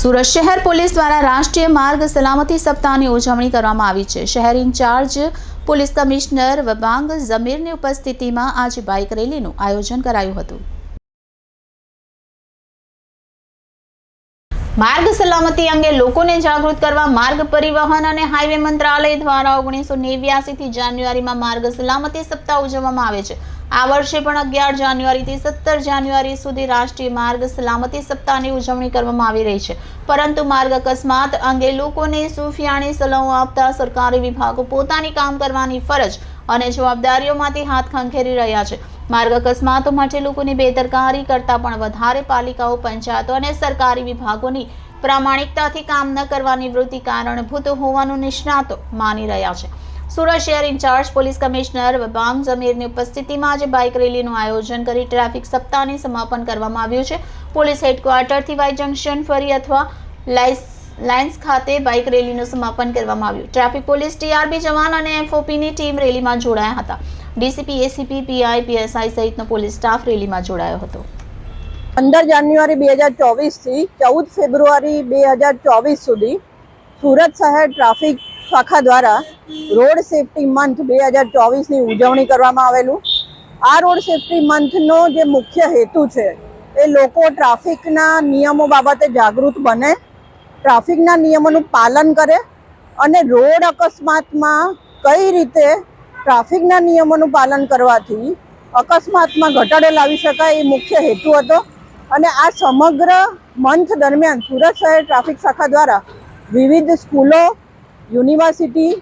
સુરત શહેર પોલીસ દ્વારા રાષ્ટ્રીય માર્ગ સલામતી સપ્તાહની ઉજવણી કરવામાં આવી છે। શહેર ઇન્ચાર્જ પોલીસ કમિશનર વબાંગ ઝમીરની ઉપસ્થિતિમાં આજે બાઇક રેલીનું આયોજન કરાયું હતું। માર્ગ સલામતી અંગે લોકોને જાગૃત કરવા માર્ગ પરિવહન અને હાઈવે મંત્રાલય દ્વારા 1989 થી જાન્યુઆરીમાં માર્ગ સલામતી સપ્તાહ ઉજવવામાં આવે છે। આ વર્ષે પણ 11 જાન્યુઆરીથી 17 જાન્યુઆરી સુધી રાષ્ટ્રીય માર્ગ સલામતી સપ્તાહની ઉજવણી કરવામાં આવી રહી છે। પરંતુ માર્ગ અકસ્માત અંગે લોકોને સુફિયાણી સલાહો આપતા સરકારી વિભાગો પોતાની કામ કરવાની ફરજ અને જવાબદારીઓમાંથી હાથ ખંખેરી રહ્યા છે। માર્ગ અકસ્માતો માટે લોકોની બેદરકારી કરતાં પણ વધારે પાલિકાઓ, પંચાયતો અને સરકારી વિભાગોની પ્રામાણિકતાથી કામ ન કરવાની વૃત્તિ કારણભૂત હોવાનું નિષ્ણાતો માની રહ્યા છે। સુરત શહેર ઇન્ચાર્જ પોલીસ કમિશનર વબાંગ ઝમીરની ઉપસ્થિતિમાં આજે બાઇક રેલીનું આયોજન કરી ટ્રાફિક સપ્તાહનું સમાપન કરવામાં આવ્યું છે। પોલીસ હેડક્વાર્ટરથી વાય જંકશન ફરી અથવા લાઇન્સ ખાતે બાઇક રેલીનું સમાપન કરવામાં આવ્યું। ટ્રાફિક પોલીસ, ટીઆરબી જવાન અને એફઓપીની ટીમ રેલીમાં જોડાયા હતા। ડીસીપી, એસીપી, પીઆઈ, પીએસઆઈ સહિતનો પોલીસ સ્ટાફ રેલીમાં જોડાયો હતો। 15 જાન્યુઆરી 2024 થી 14 ફેબ્રુઆરી 2024 સુધી સુરત શહેર ટ્રાફિક શાખા દ્વારા રોડ સેફટી મંથ 2024ની ઉજવણી કરવામાં આવેલું। આ રોડ સેફટી મંથનો જે મુખ્ય હેતુ છે એ લોકો ટ્રાફિકના નિયમો બાબતે જાગૃત બને, ટ્રાફિકના નિયમોનું પાલન કરે અને રોડ અકસ્માતમાં કઈ રીતે ટ્રાફિકના નિયમોનું પાલન કરવાથી અકસ્માતમાં ઘટાડો લાવી શકાય એ મુખ્ય હેતુ હતો। અને આ સમગ્ર મંથ દરમિયાન સુરત શહેર ટ્રાફિક શાખા દ્વારા વિવિધ સ્કૂલો, યુનિવર્સિટી,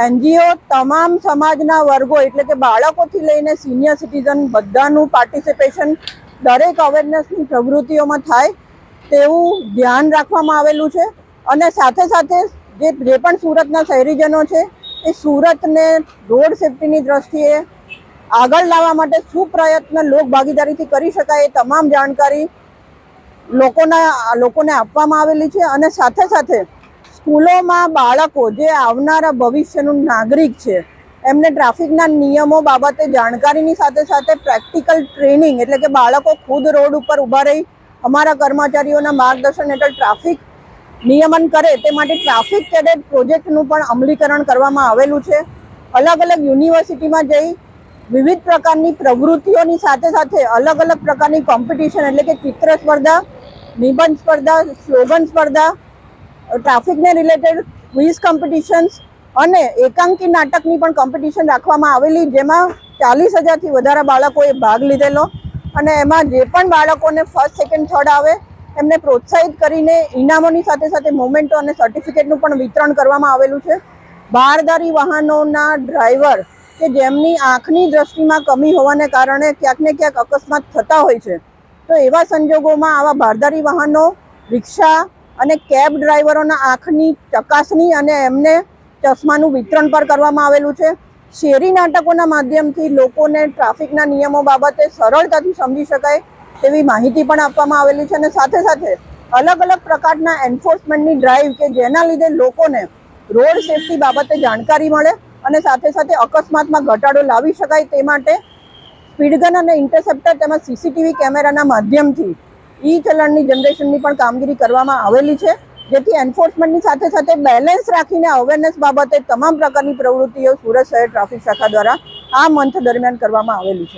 એનજીઓ, તમામ સમાજના વર્ગો એટલે કે બાળકોથી લઈને સિનિયર સિટીઝન બધાનું પાર્ટિસિપેશન દરેક અવેરનેસની પ્રવૃત્તિઓમાં થાય તેવું ધ્યાન રાખવામાં આવેલું છે। અને સાથે સાથે જે પણ સુરતના શહેરીજનો છે એ સુરતને રોડ સેફટીની દ્રષ્ટિએ આગળ લાવવા માટે શું પ્રયત્ન લોક ભાગીદારીથી કરી શકાય એ તમામ જાણકારી લોકોને આપવામાં આવેલી છે। અને સાથે સાથે સ્કૂલોમાં બાળકો જે આવનારા ભવિષ્યનું નાગરિક છે એમને ટ્રાફિકના નિયમો બાબતે જાણકારીની સાથે સાથે પ્રેક્ટિકલ ટ્રેનિંગ એટલે કે બાળકો ખુદ રોડ ઉપર ઊભા રહી અમારા કર્મચારીઓના માર્ગદર્શન હેઠળ ટ્રાફિક નિયમન કરે તે માટે ટ્રાફિક કેડેટ પ્રોજેક્ટનું પણ અમલીકરણ કરવામાં આવેલું છે। અલગ અલગ યુનિવર્સિટીમાં જઈ વિવિધ પ્રકારની પ્રવૃત્તિઓની સાથે સાથે અલગ અલગ પ્રકારની કોમ્પિટિશન એટલે કે ચિત્ર સ્પર્ધા, નિબંધ સ્પર્ધા, સ્લોગન સ્પર્ધા, ટ્રાફિકને રિલેટેડ ક્વિઝ કોમ્પિટિશન્સ અને એકાંકી નાટકની પણ કોમ્પિટિશન રાખવામાં આવેલી, જેમાં 40,000થી વધારે બાળકોએ ભાગ લીધેલો। અને એમાં જે પણ બાળકોને ફર્સ્ટ, સેકન્ડ, થર્ડ આવે એમને પ્રોત્સાહિત કરીને ઇનામોની સાથે સાથે મોમેન્ટો અને સર્ટિફિકેટનું પણ વિતરણ કરવામાં આવેલું છે। બહારદારી વાહનોના ડ્રાઈવર કે જેમની આંખની દ્રષ્ટિમાં કમી હોવાને કારણે ક્યાંક ને ક્યાંક અકસ્માત થતા હોય છે, તો એવા સંજોગોમાં આવા બહારદારી વાહનો, રિક્ષા અને કેબ ડ્રાઈવરોના આંખની ચકાસણી અને એમને ચશ્માનું વિતરણ પર કરવામાં આવેલું છે। શેરી નાટકોના માધ્યમથી લોકોને ટ્રાફિકના નિયમો બાબતે સરળતાથી સમજી શકાય તેવી માહિતી પણ આપવામાં આવેલી છે। અને સાથે સાથે અલગ અલગ પ્રકારના એન્ફોર્સમેન્ટની ડ્રાઈવ કે જેના લીધે લોકોને રોડ સેફટી બાબતે જાણકારી મળે અને સાથે સાથે અકસ્માતમાં ઘટાડો લાવી શકાય તે માટે સ્પીડગન અને ઇન્ટરસેપ્ટર તેમજ સીસીટીવી કેમેરાના માધ્યમથી ઈ ચલણની જનરેશનની પણ કામગીરી કરવામાં આવેલી છે, જેથી એન્ફોર્સમેન્ટની સાથે સાથે બેલેન્સ રાખીને અવેરનેસ બાબતે તમામ પ્રકારની પ્રવૃત્તિઓ સુરત શહેર ટ્રાફિક શાખા દ્વારા આ મંથ દરમિયાન કરવામાં આવેલી છે।